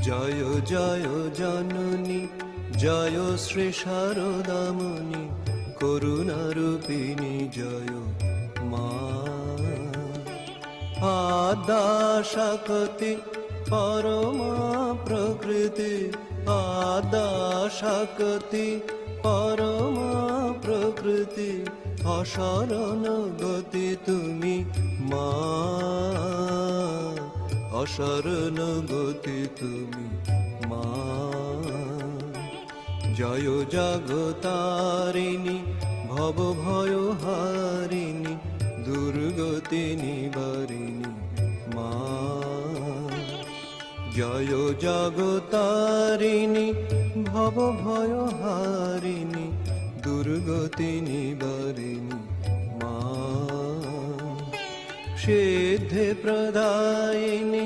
জয় জয় জননী জয় শ্রী শারদামণি করুণারূপিণী জয় মা। আদ্যা শক্তি পরমা প্রকৃতি, আদ্যা শক্তি পরমা প্রকৃতি, অশরণ গতি তুমি মা, অশরণ গতি তুমি মা। জয় জগতারিণী ভব ভয় হারিণী দুর্গতি নিবারিণী মা। জয় জগতারিণী ভব ভয় হারিণী দুর্গতি নিবারিণী মা। সিদ্ধি প্রদায়িনী